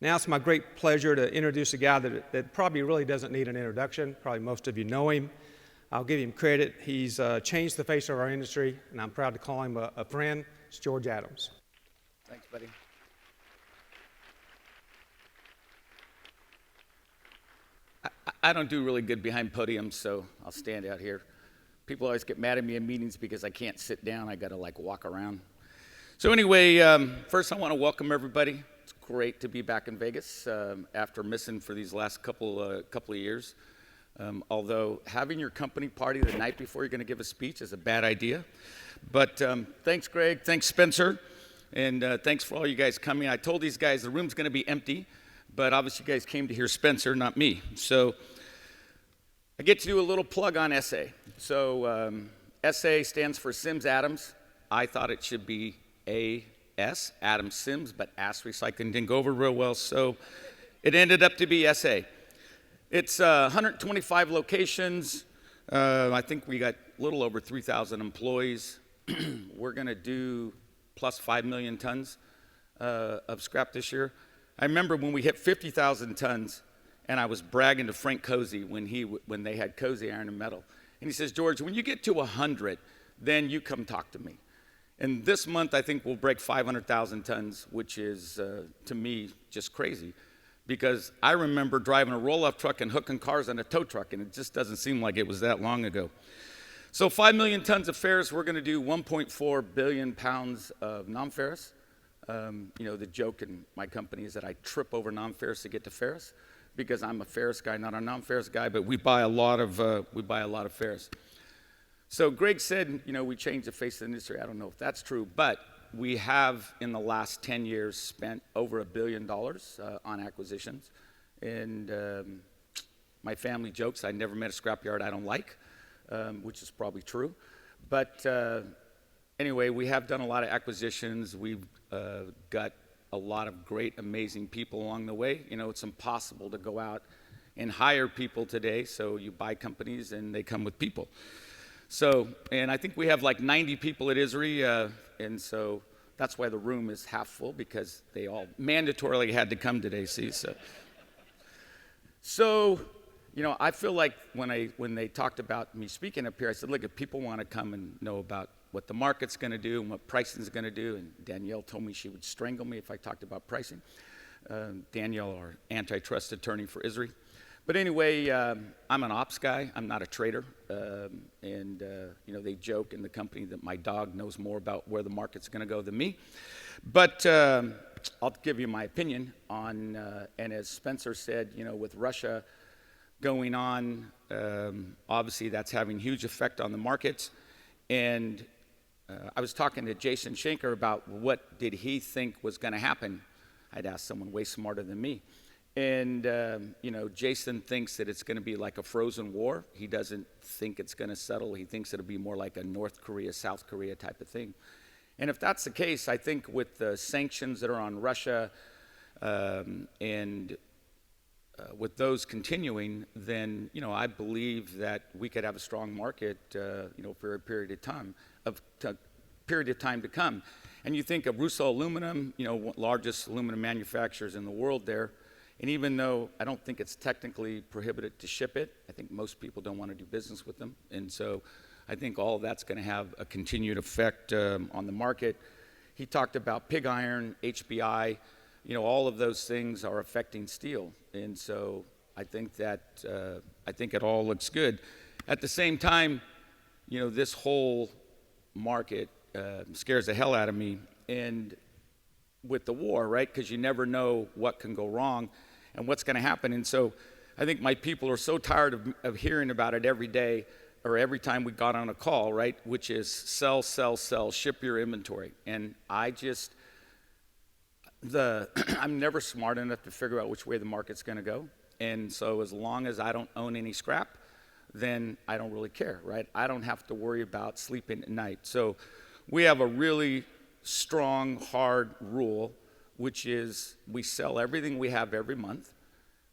Now it's my great pleasure to introduce a guy that probably really doesn't need an introduction. Probably most of you know him. I'll give him credit. He's changed the face of our industry, and I'm proud to call him a friend. It's George Adams. Thanks, buddy. I don't do really good behind podiums, so I'll stand out here. People always get mad at me in meetings because I can't sit down. I got to walk around. So anyway, first I want to welcome everybody. It's great to be back in Vegas after missing for these last couple of years. Although having your company party the night before you're going to give a speech is a bad idea. But thanks, Greg. Thanks, Spencer. And thanks for all you guys coming. I told these guys the room's going to be empty, but obviously you guys came to hear Spencer, not me. So I get to do a little plug on SA. So SA stands for Sims Adams. I thought it should be AS, Adams Sims, but ISRI Recycling didn't go over real well, so it ended up to be SA. It's 125 locations. I think we got a little over 3,000 employees. We're going to do plus 5 million tons of scrap this year. I remember when we hit 50,000 tons, and I was bragging to Frank Cozy when they had Cozy Iron and Metal. And he says, George, when you get to 100, then you come talk to me. And this month, I think we'll break 500,000 tons, which is, to me, just crazy. Because I remember driving a roll-off truck and hooking cars on a tow truck, and it just doesn't seem like it was that long ago. So 5 million tons of ferrous, we're going to do 1.4 billion pounds of non-ferrous. The joke in my company is that I trip over non-ferrous to get to ferrous, because I'm a ferrous guy, not a non-ferrous guy, but we buy a lot of ferrous. So Greg said, we changed the face of the industry. I don't know if that's true, but we have, in the last 10 years, spent over $1 billion on acquisitions. And my family jokes, I never met a scrapyard I don't like, which is probably true. But anyway, we have done a lot of acquisitions. We've got a lot of great, amazing people along the way. It's impossible to go out and hire people today, so you buy companies and they come with people. So, and I think we have like 90 people at ISRI, and so that's why the room is half full, because they all mandatorily had to come today, see? So, I feel like when they talked about me speaking up here, I said, look, if people want to come and know about what the market's going to do and what pricing is going to do, and Danielle told me she would strangle me if I talked about pricing. Danielle, our antitrust attorney for ISRI. But anyway, I'm an ops guy. I'm not a trader. They joke in the company that my dog knows more about where the market's going to go than me. But I'll give you my opinion on, and as Spencer said, with Russia going on, obviously that's having huge effect on the markets. And I was talking to Jason Schenker about what did he think was going to happen. I'd asked someone way smarter than me. And, Jason thinks that it's going to be like a frozen war. He doesn't think it's going to settle. He thinks it'll be more like a North Korea, South Korea type of thing. And if that's the case, I think with the sanctions that are on Russia with those continuing, then, I believe that we could have a strong market, for a period of time to come. And you think of Russo Aluminum, largest aluminum manufacturers in the world there. And even though I don't think it's technically prohibited to ship it, I think most people don't want to do business with them. And so I think all of that's going to have a continued effect on the market. He talked about pig iron, HBI, all of those things are affecting steel. And so I think it all looks good. At the same time, this whole market scares the hell out of me. And with the war, right? Because you never know what can go wrong and what's going to happen. And so I think my people are so tired of hearing about it every day or every time we got on a call, right? Which is sell, sell, sell, ship your inventory. And I'm never smart enough to figure out which way the market's going to go. And so as long as I don't own any scrap, then I don't really care, right? I don't have to worry about sleeping at night. So we have a really strong, hard rule, which is we sell everything we have every month,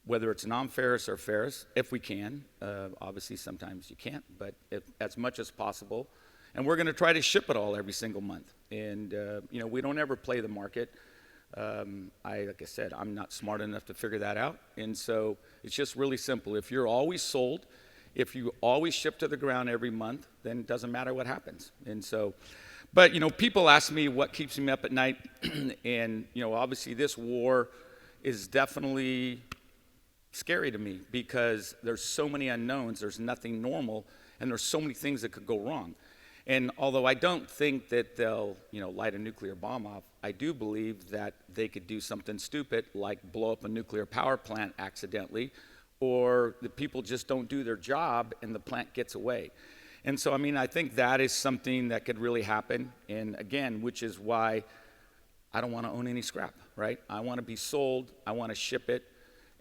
whether it's non-ferrous or ferrous, if we can. Obviously, sometimes you can't, but as much as possible. And we're going to try to ship it all every single month. And, we don't ever play the market. Like I said, I'm not smart enough to figure that out. And so it's just really simple. If you're always sold, if you always ship to the ground every month, then it doesn't matter what happens. And so, but, people ask me what keeps me up at night. And, obviously this war is definitely scary to me because there's so many unknowns, there's nothing normal, and there's so many things that could go wrong. And although I don't think that they'll, light a nuclear bomb off, I do believe that they could do something stupid like blow up a nuclear power plant accidentally, or the people just don't do their job and the plant gets away. And so, I think that is something that could really happen. And again, which is why I don't want to own any scrap, right? I want to be sold, I want to ship it,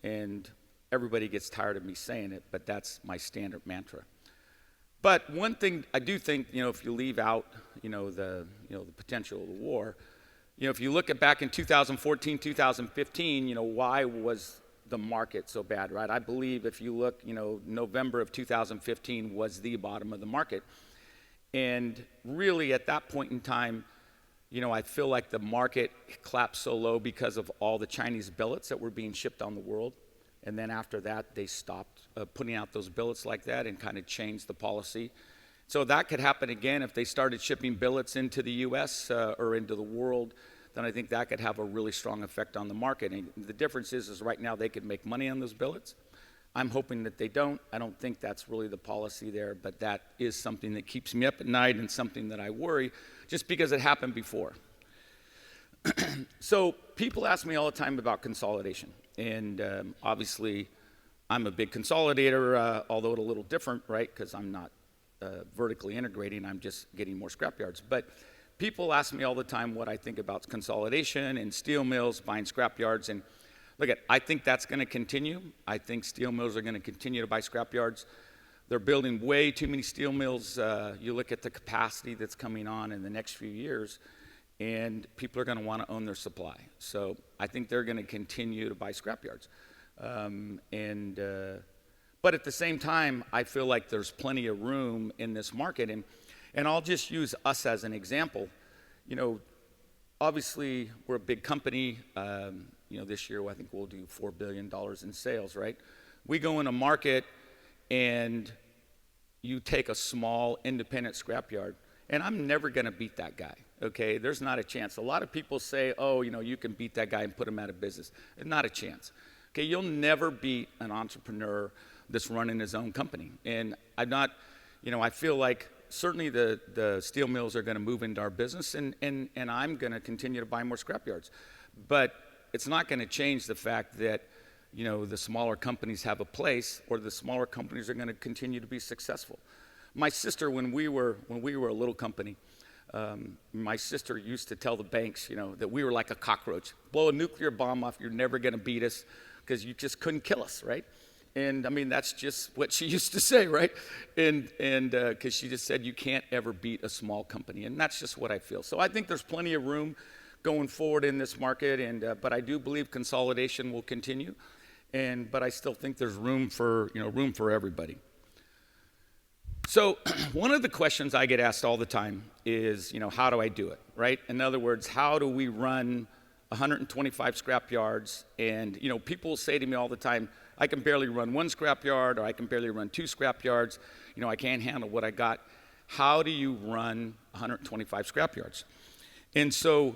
and everybody gets tired of me saying it, but that's my standard mantra. But one thing I do think, if you leave out, the potential of the war, if you look at back in 2014, 2015, why was the market so bad, right? I believe if you look, November of 2015 was the bottom of the market. And really at that point in time, I feel like the market collapsed so low because of all the Chinese billets that were being shipped on the world. And then after that, they stopped putting out those billets like that and kind of changed the policy. So that could happen again if they started shipping billets into the US or into the world, then I think that could have a really strong effect on the market. And the difference is right now they could make money on those billets. I'm hoping that they don't. I don't think that's really the policy there, but that is something that keeps me up at night and something that I worry just because it happened before. So people ask me all the time about consolidation. And obviously, I'm a big consolidator, although it's a little different, right? Because I'm not vertically integrating, I'm just getting more scrapyards. But people ask me all the time what I think about consolidation and steel mills buying scrapyards. And look, I think that's going to continue. I think steel mills are going to continue to buy scrapyards. They're building way too many steel mills. You look at the capacity that's coming on in the next few years, and people are going to want to own their supply. So I think they're going to continue to buy scrapyards. But at the same time, I feel like there's plenty of room in this market. And I'll just use us as an example. Obviously, we're a big company. This year, I think we'll do $4 billion in sales, right? We go in a market, and you take a small independent scrapyard, and I'm never going to beat that guy. Okay, there's not a chance. A lot of people say, oh, you can beat that guy and put him out of business. Not a chance. Okay, you'll never beat an entrepreneur that's running his own company. And I'm not, I feel like certainly the steel mills are going to move into our business, and I'm going to continue to buy more scrapyards. But it's not going to change the fact that, the smaller companies have a place, or the smaller companies are going to continue to be successful. My sister, when we were a little company, my sister used to tell the banks, that we were like a cockroach. Blow a nuclear bomb off, you're never going to beat us because you just couldn't kill us, right? And that's just what she used to say, right? And because she just said you can't ever beat a small company, and that's just what I feel. So I think there's plenty of room going forward in this market, but I do believe consolidation will continue, but I still think there's room for everybody. So one of the questions I get asked all the time is, how do I do it, right? In other words, how do we run 125 scrap yards? And, people will say to me all the time, I can barely run one scrap yard, or I can barely run two scrap yards. I can't handle what I got. How do you run 125 scrap yards? And so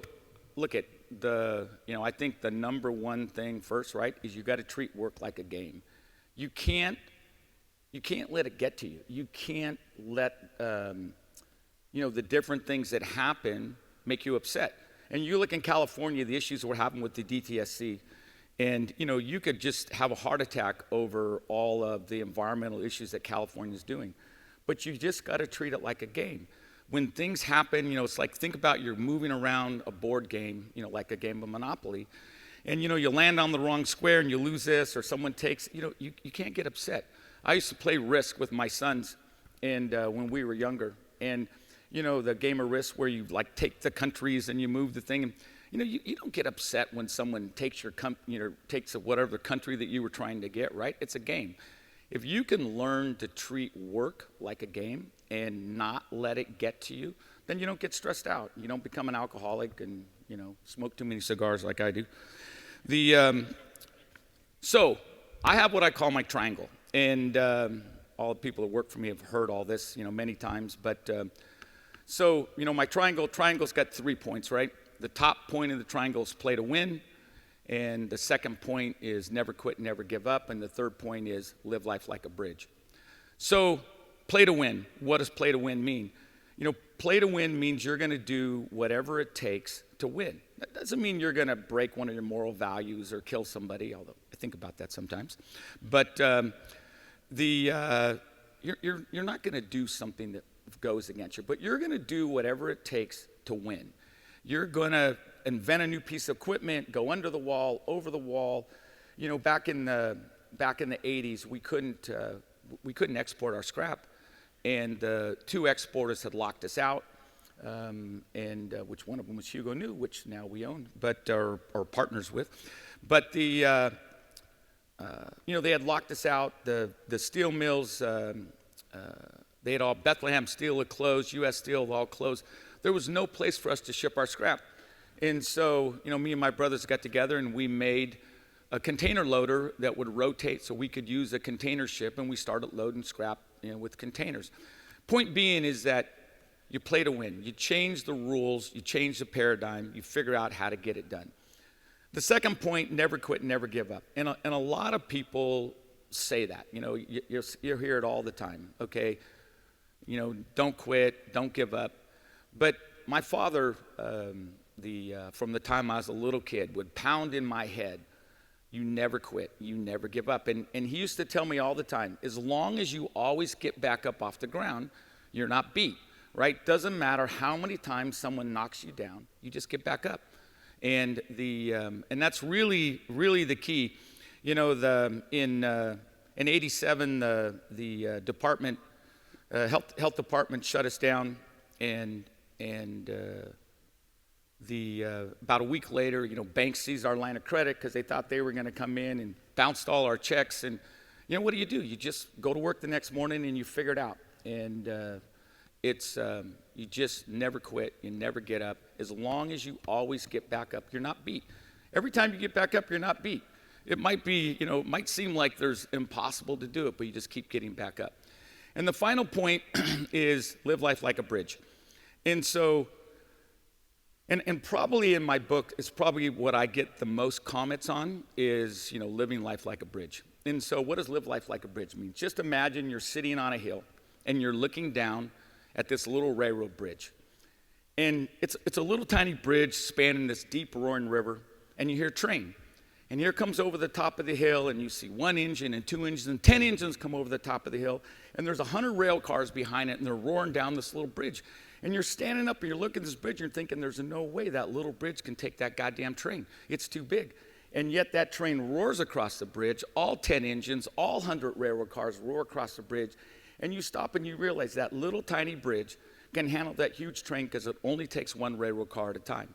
look at I think the number one thing first, right, is you got to treat work like a game. You can't let it get to you. You can't let, the different things that happen make you upset. And you look in California, the issues we're having with the DTSC, and, you could just have a heart attack over all of the environmental issues that California is doing. But you just got to treat it like a game. When things happen, it's like, think about you're moving around a board game, like a game of Monopoly, and, you land on the wrong square and you lose this, or someone takes, you can't get upset. I used to play Risk with my sons, and when we were younger, and the game of Risk where you like take the countries and you move the thing, and you don't get upset when someone takes takes whatever country that you were trying to get, right? It's a game. If you can learn to treat work like a game and not let it get to you, then you don't get stressed out. You don't become an alcoholic, and smoke too many cigars like I do. So I have what I call my triangle, and all the people that work for me have heard all this, many times. But so my triangle's got 3 points, right? The top point of the triangle is play to win, and the second point is never quit, never give up, and the third point is live life like a bridge. So play to win. What does play to win mean? Play to win means you're going to do whatever it takes to win. That doesn't mean you're going to break one of your moral values or kill somebody, although I think about that sometimes. But you're not going to do something that goes against you, but you're going to do whatever it takes to win. You're going to invent a new piece of equipment, go under the wall, over the wall. Back in the 80s, we couldn't export our scrap, and 2 exporters had locked us out. Which one of them was Hugo New, which now we own, but are partners with. But they had locked us out. The steel mills, they had all, Bethlehem Steel had closed, U.S. Steel had all closed. There was no place for us to ship our scrap. And so, me and my brothers got together and we made a container loader that would rotate so we could use a container ship, and we started loading scrap with containers. Point being is that you play to win. You change the rules, you change the paradigm, you figure out how to get it done. The second point, never quit, never give up. And a lot of people say that. You hear it all the time, okay? Don't quit, don't give up. But my father, from the time I was a little kid, would pound in my head, you never quit, you never give up. And he used to tell me all the time, as long as you always get back up off the ground, you're not beat, right? Doesn't matter how many times someone knocks you down, you just get back up. And that's really, really the key. In '87, the department, health department shut us down, and about a week later, banks seized our line of credit because they thought they were going to come in and bounced all our checks. And what do? You just go to work the next morning and you figure it out. And you just never quit, you never get up. As long as you always get back up, you're not beat. Every time you get back up, you're not beat. It might be, it might seem like there's impossible to do it, but you just keep getting back up. And the final point is live life like a bridge. And so, and probably in my book, it's probably what I get the most comments on is, living life like a bridge. And so what does live life like a bridge mean? Just imagine you're sitting on a hill and you're looking down at this little railroad bridge. And it's a little tiny bridge spanning this deep roaring river, and you hear a train. And here comes over the top of the hill, and you see 1 engine and 2 engines and 10 engines come over the top of the hill, and there's 100 rail cars behind it, and they're roaring down this little bridge. And you're standing up and you're looking at this bridge and you're thinking there's no way that little bridge can take that goddamn train. It's too big. And yet that train roars across the bridge, all 10 engines, all 100 railroad cars roar across the bridge, and you stop and you realize that little tiny bridge can handle that huge train because it only takes 1 railroad car at a time.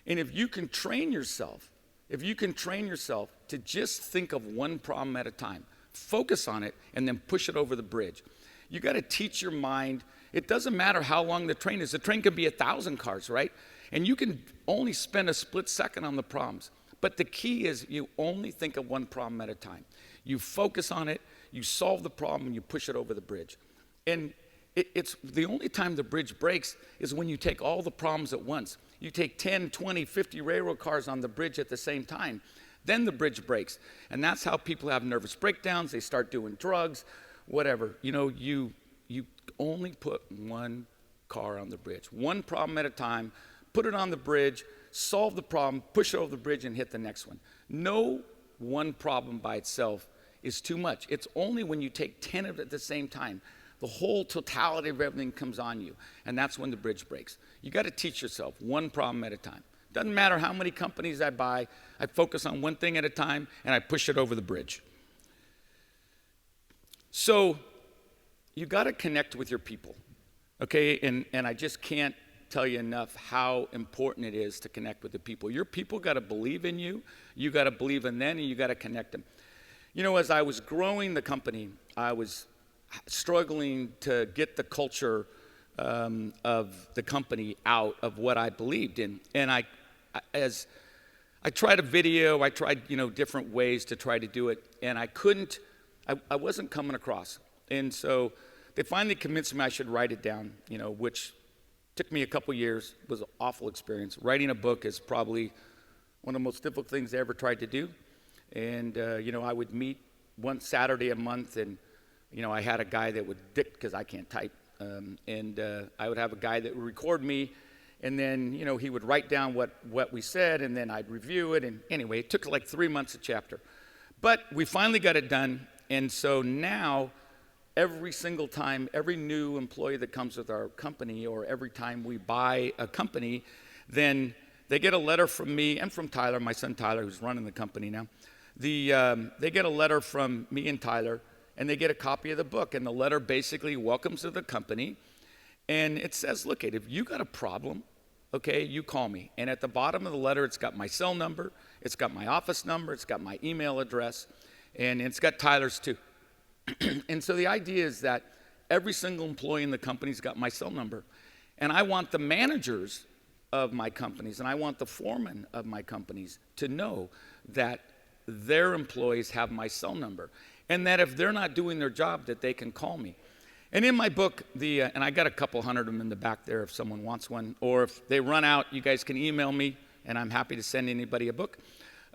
And if you can train yourself to just think of one problem at a time, focus on it, and then push it over the bridge. You got to teach your mind. It doesn't matter how long the train is. The train can be 1,000 cars, right? And you can only spend a split second on the problems. But the key is you only think of one problem at a time. You focus on it, you solve the problem, and you push it over the bridge. And it's the only time the bridge breaks is when you take all the problems at once. You take 10, 20, 50 railroad cars on the bridge at the same time. Then the bridge breaks. And that's how people have nervous breakdowns. They start doing drugs, whatever. You only put one car on the bridge. One problem at a time. Put it on the bridge. Solve the problem. Push it over the bridge and hit the next one. No one problem by itself is too much. It's only when you take 10 of it at the same time. The whole totality of everything comes on you, and that's when the bridge breaks. You got to teach yourself one problem at a time. Doesn't matter how many companies I buy, I focus on one thing at a time, and I push it over the bridge. So you got to connect with your people, okay? And I just can't tell you enough how important it is to connect with the people. Your people got to believe in you. You got to believe in them, and you got to connect them. As I was growing the company, I was struggling to get the culture of the company out of what I believed in. And I I tried a video, I tried, different ways to try to do it, and I wasn't coming across. And so they finally convinced me I should write it down, which took me a couple years. It was an awful experience. Writing a book is probably one of the most difficult things I ever tried to do. And, I would meet one Saturday a month, and, I had a guy that would dictate, because I can't type, and I would have a guy that would record me, and then, he would write down what we said, and then I'd review it. And anyway, it took like 3 months a chapter. But we finally got it done, and so now, every single time, every new employee that comes with our company, or every time we buy a company, then they get a letter from me and from Tyler, my son Tyler, who's running the company now. They get a letter from me and Tyler, and they get a copy of the book. And the letter basically welcomes to the company, and it says, look, if you got a problem, okay, you call me. And at the bottom of the letter, it's got my cell number, it's got my office number, it's got my email address, and it's got Tyler's too. And so the idea is that every single employee in the company's got my cell number. And I want the managers of my companies, and I want the foremen of my companies to know that their employees have my cell number, and that if they're not doing their job, that they can call me. And in my book, and I got a couple hundred of them in the back there if someone wants one, or if they run out, you guys can email me, and I'm happy to send anybody a book.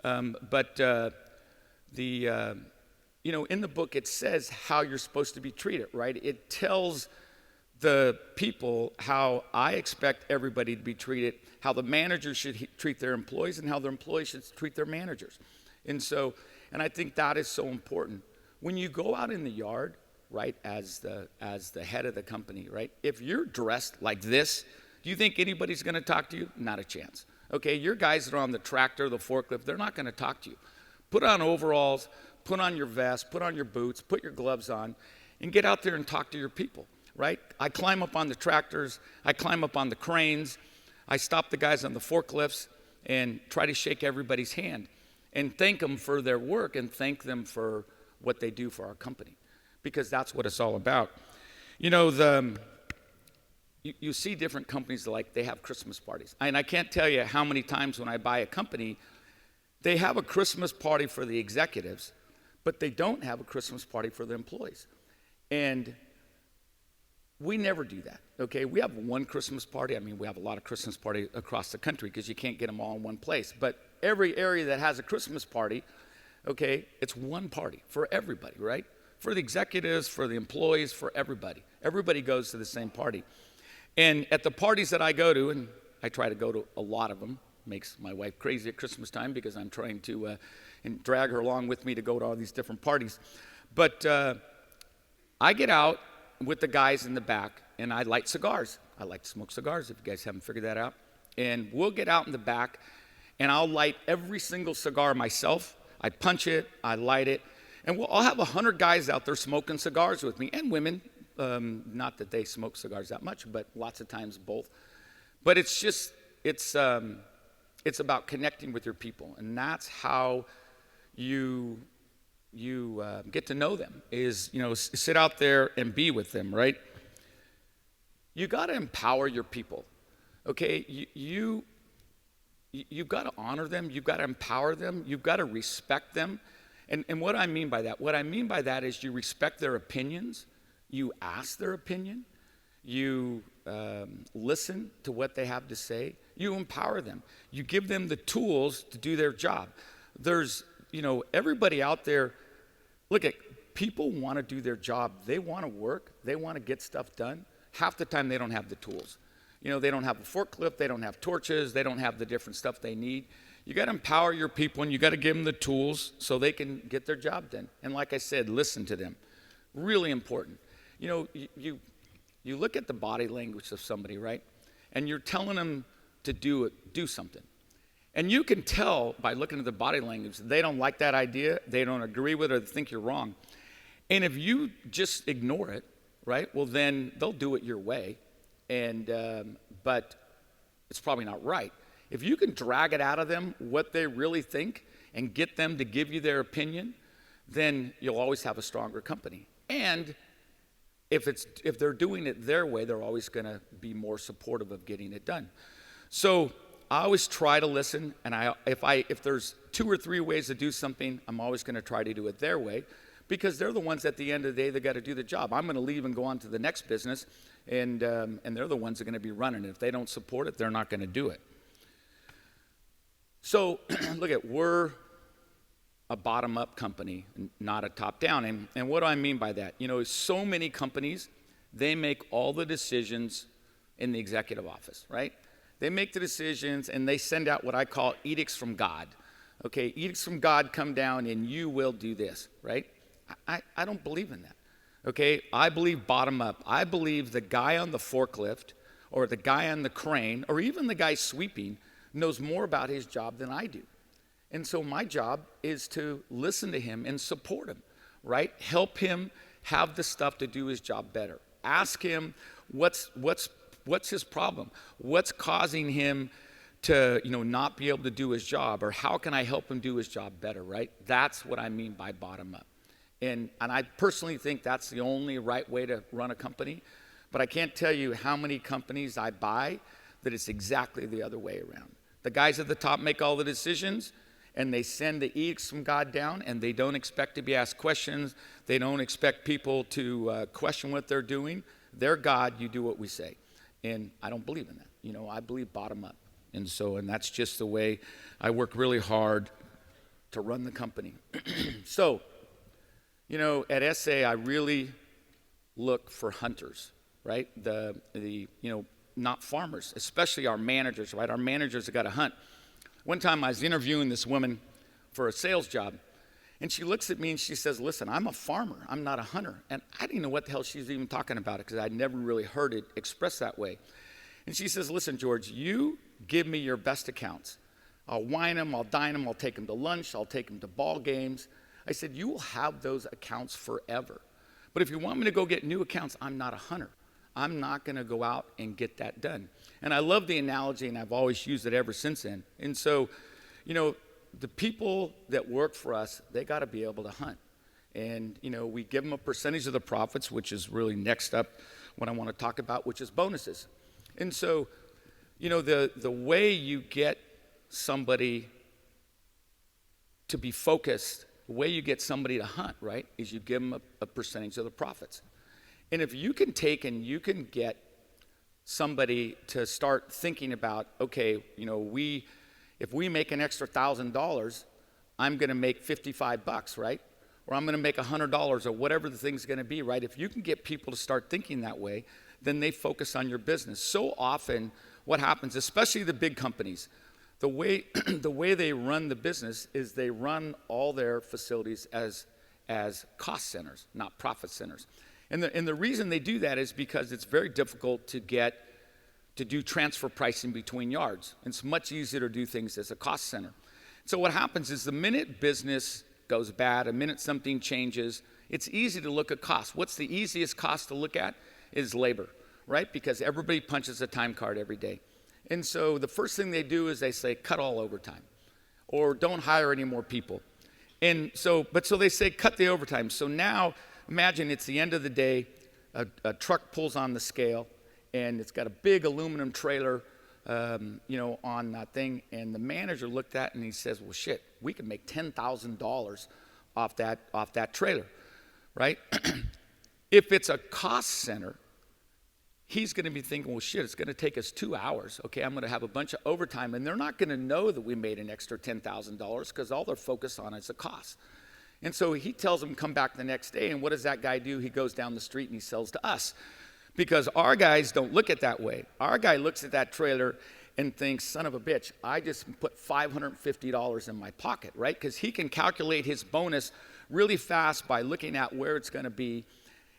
In the book, it says how you're supposed to be treated, right? It tells the people how I expect everybody to be treated, how the managers should treat their employees, and how their employees should treat their managers. And I think that is so important. When you go out in the yard, right, as the head of the company, right, if you're dressed like this, do you think anybody's going to talk to you? Not a chance. Okay, your guys that are on the tractor, the forklift, they're not going to talk to you. Put on overalls, put on your vest, put on your boots, put your gloves on, and get out there and talk to your people, right? I climb up on the tractors, I climb up on the cranes, I stop the guys on the forklifts and try to shake everybody's hand and thank them for their work and thank them for what they do for our company, because that's what it's all about. You see different companies, like they have Christmas parties. And I can't tell you how many times when I buy a company, they have a Christmas party for the executives, but they don't have a Christmas party for the employees. And we never do that, okay? We have one Christmas party. I mean, we have a lot of Christmas parties across the country because you can't get them all in one place. But every area that has a Christmas party, okay, it's one party for everybody, right? For the executives, for the employees, for everybody. Everybody goes to the same party. And at the parties that I go to, and I try to go to a lot of them, makes my wife crazy at Christmas time because I'm trying to and drag her along with me to go to all these different parties. But I get out with the guys in the back, and I light cigars. I like to smoke cigars, if you guys haven't figured that out. And we'll get out in the back, and I'll light every single cigar myself. I punch it, I light it, and I'll have 100 guys out there smoking cigars with me, and women. Not that they smoke cigars that much, but lots of times both. But it's about connecting with your people, and that's how you get to know them, is, sit out there and be with them, right? You got to empower your people, okay? You've got to honor them. You've got to empower them. You've got to respect them. And what I mean by that is you respect their opinions. You ask their opinion. You listen to what they have to say. You empower them. You give them the tools to do their job. There's, everybody out there, look at, people want to do their job. They want to work. They want to get stuff done. Half the time they don't have the tools. They don't have a forklift. They don't have torches. They don't have the different stuff they need. You got to empower your people, and you got to give them the tools so they can get their job done. And like I said, listen to them. Really important. You look at the body language of somebody, right? And you're telling them to do something. And you can tell by looking at the body language, they don't like that idea, they don't agree with it, or they think you're wrong. And if you just ignore it, right, well, then they'll do it your way, but it's probably not right. If you can drag it out of them what they really think and get them to give you their opinion, then you'll always have a stronger company. And if they're doing it their way, they're always going to be more supportive of getting it done. So I always try to listen, and if there's 2 or 3 ways to do something, I'm always going to try to do it their way, because they're the ones at the end of the day that got to do the job. I'm going to leave and go on to the next business, and they're the ones that are going to be running it. If they don't support it, they're not going to do it. So we're a bottom-up company, not a top-down. And what do I mean by that? So many companies, they make all the decisions in the executive office, right? They make the decisions, and they send out what I call edicts from God. Okay, edicts from God come down, and you will do this, right? I don't believe in that. Okay, I believe bottom up. I believe the guy on the forklift or the guy on the crane or even the guy sweeping knows more about his job than I do. And so my job is to listen to him and support him, right? Help him have the stuff to do his job better. Ask him what's his problem? What's causing him to not be able to do his job, or how can I help him do his job better, right? That's what I mean by bottom up. And I personally think that's the only right way to run a company. But I can't tell you how many companies I buy that it's exactly the other way around. The guys at the top make all the decisions, and they send the edicts from God down, and they don't expect to be asked questions. They don't expect people to question what they're doing. They're God, you do what we say. And I don't believe in that. I believe bottom up. And that's just the way I work really hard to run the company. So, at SA, I really look for hunters, right? Not farmers, especially our managers, right? Our managers have got to hunt. One time I was interviewing this woman for a sales job, and she looks at me and she says, listen, I'm a farmer, I'm not a hunter. And I didn't know what the hell she was even talking about, because I'd never really heard it expressed that way. And she says, listen, George, you give me your best accounts. I'll wine them, I'll dine them, I'll take them to lunch, I'll take them to ball games. I said, you will have those accounts forever. But if you want me to go get new accounts, I'm not a hunter. I'm not going to go out and get that done. And I love the analogy, and I've always used it ever since then. And so, the people that work for us, they got to be able to hunt. And, we give them a percentage of the profits, which is really next up what I want to talk about, which is bonuses. And so, the way you get somebody to be focused, the way you get somebody to hunt, right, is you give them a percentage of the profits. And if you can take and you can get somebody to start thinking about, okay, if we make an extra $1,000, I'm going to make $55, right? Or I'm going to make $100, or whatever the thing's going to be, right? If you can get people to start thinking that way, then they focus on your business. So often what happens, especially the big companies, the way they run the business is they run all their facilities as cost centers, not profit centers. And the reason they do that is because it's very difficult to do transfer pricing between yards. It's much easier to do things as a cost center. So what happens is the minute business goes bad, the minute something changes, it's easy to look at cost. What's the easiest cost to look at is labor, right? Because everybody punches a time card every day. And so the first thing they do is they say, cut all overtime, or don't hire any more people. And so they say, cut the overtime. So now imagine it's the end of the day, a truck pulls on the scale, and it's got a big aluminum trailer, on that thing. And the manager looked at it and he says, well, shit, we can make $10,000 off that trailer, right? If it's a cost center, he's going to be thinking, well, shit, it's going to take us 2 hours. Okay, I'm going to have a bunch of overtime, and they're not going to know that we made an extra $10,000 because all they're focused on is the cost. And so he tells them, come back the next day, and what does that guy do? He goes down the street and he sells to us, because our guys don't look at that way. Our guy looks at that trailer and thinks, son of a bitch, I just put $550 in my pocket, right? Because he can calculate his bonus really fast by looking at where it's going to be.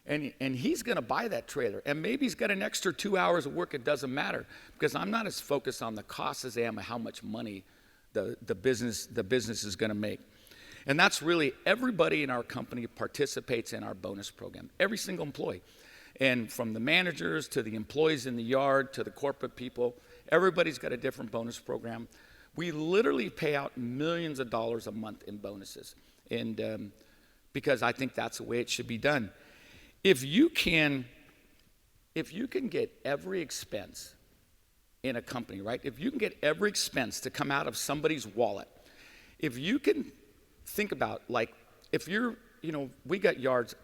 And he's going to buy that trailer. And maybe he's got an extra 2 hours of work. It doesn't matter, because I'm not as focused on the cost as I am how much money the business is going to make. And that's really everybody in our company participates in our bonus program, every single employee. And from the managers to the employees in the yard to the corporate people, everybody's got a different bonus program. We literally pay out millions of dollars a month in bonuses, and because I think that's the way it should be done. If you can get every expense in a company, right? If you can get every expense to come out of somebody's wallet, if you can think about, like, if you're, we got yards,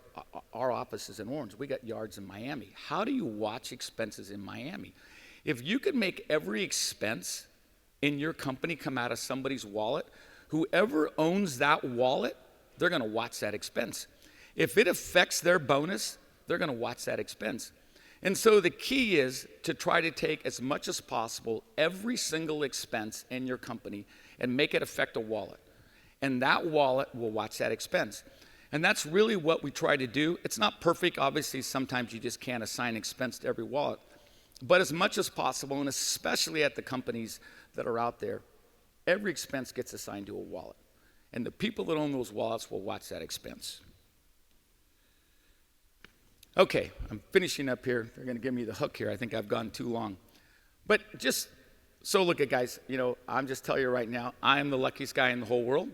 our office is in Orange, we got yards in Miami. How do you watch expenses in Miami? If you can make every expense in your company come out of somebody's wallet, whoever owns that wallet, they're gonna watch that expense. If it affects their bonus, they're gonna watch that expense. And so the key is to try to take as much as possible every single expense in your company and make it affect a wallet. And that wallet will watch that expense. And that's really what we try to do. It's not perfect. Obviously, sometimes you just can't assign expense to every wallet. But as much as possible, and especially at the companies that are out there, every expense gets assigned to a wallet. And the people that own those wallets will watch that expense. Okay, I'm finishing up here. They're going to give me the hook here. I think I've gone too long. But just, so look at guys, I'm just telling you right now, I am the luckiest guy in the whole world.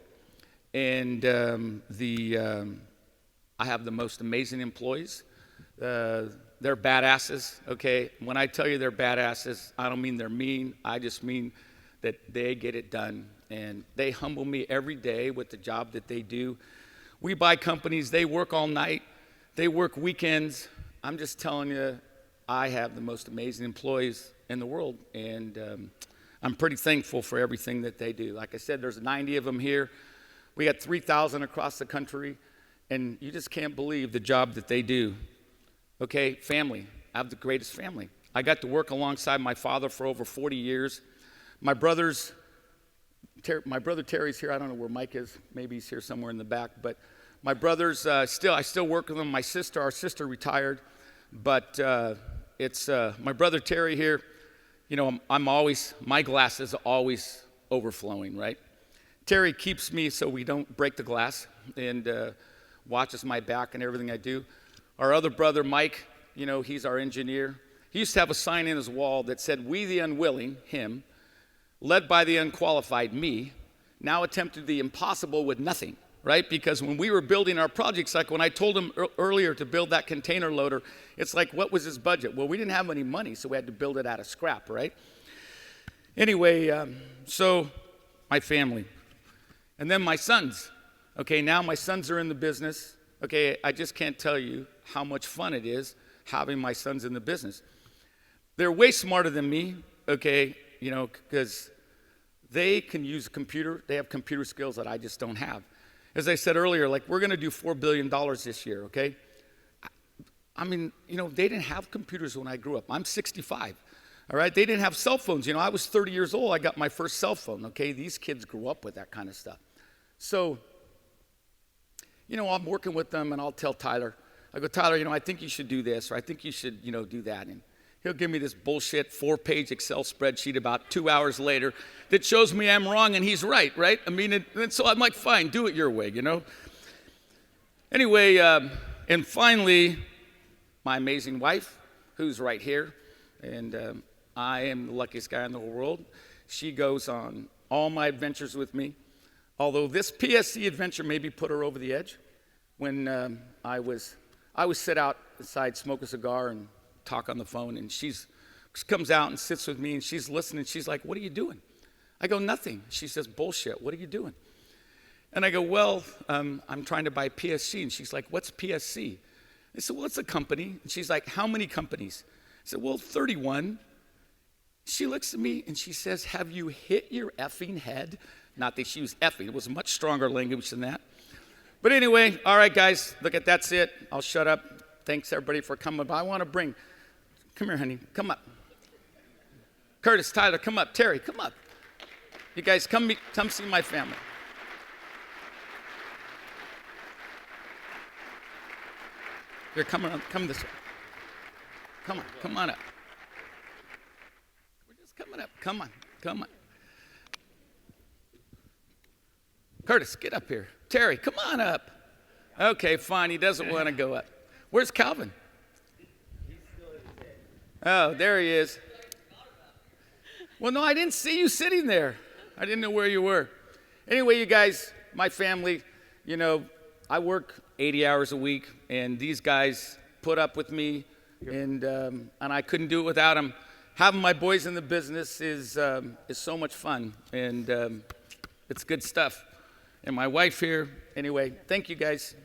And I have the most amazing employees. They're badasses, okay? When I tell you they're badasses, I don't mean they're mean. I just mean that they get it done. And they humble me every day with the job that they do. We buy companies, they work all night. They work weekends. I'm just telling you, I have the most amazing employees in the world, and I'm pretty thankful for everything that they do. Like I said, there's 90 of them here. We got 3,000 across the country, and you just can't believe the job that they do. Okay, family. I have the greatest family. I got to work alongside my father for over 40 years. My brother Terry's here. I don't know where Mike is. Maybe he's here somewhere in the back, but my brothers, I still work with them. Our sister retired, but it's my brother Terry here. My glass is always overflowing, right? Terry keeps me so we don't break the glass and watches my back and everything I do. Our other brother, Mike, he's our engineer. He used to have a sign in his wall that said, "We the unwilling," him, "led by the unqualified," me, now attempted the impossible with nothing. Right? Because when we were building our projects, like when I told him earlier to build that container loader, it's like, what was his budget? Well, we didn't have any money, so we had to build it out of scrap, right? Anyway, so my family. And then my sons. Okay, now my sons are in the business. Okay, I just can't tell you how much fun it is having my sons in the business. They're way smarter than me, okay, because they can use a computer. They have computer skills that I just don't have. As I said earlier, like, we're going to do $4 billion this year, okay? I mean, they didn't have computers when I grew up. I'm 65, all right? They didn't have cell phones. I was 30 years old. I got my first cell phone, okay? These kids grew up with that kind of stuff. So, I'm working with them, and I'll tell Tyler. I go, "Tyler, I think you should do this, or I think you should, do that." And he'll give me this bullshit 4-page Excel spreadsheet about 2 hours later that shows me I'm wrong and he's right? I mean, and so I'm like, fine, do it your way, Anyway, and finally, my amazing wife, who's right here, and I am the luckiest guy in the whole world. She goes on all my adventures with me, although this PSC adventure maybe put her over the edge. When I would sit outside, smoke a cigar, and talk on the phone, and she comes out and sits with me, and she's listening. She's like, "What are you doing?" I go, "Nothing." She says, "Bullshit, what are you doing?" And I go, "Well, I'm trying to buy PSC." And she's like, "What's PSC?" I said, "Well, it's a company." And she's like, "How many companies?" I said, "Well, 31. She looks at me and she says, "Have you hit your effing head?" Not that she was effing. It was much stronger language than that. But anyway, all right, guys, look, that's it. I'll shut up. Thanks, everybody, for coming. But I want to come here, honey, come up. Curtis, Tyler, come up. Terry, come up. You guys, come see my family. Here, come this way. Come on up. We're just coming up. Come on. Curtis, get up here. Terry, come on up. Okay, fine. He doesn't want to go up. Where's Calvin? Oh, there he is. Well, no, I didn't see you sitting there. I didn't know where you were. Anyway, you guys, my family, I work 80 hours a week, and these guys put up with me, and I couldn't do it without them. having my boys in the business is so much fun, and it's good stuff. And my wife here, anyway, thank you guys.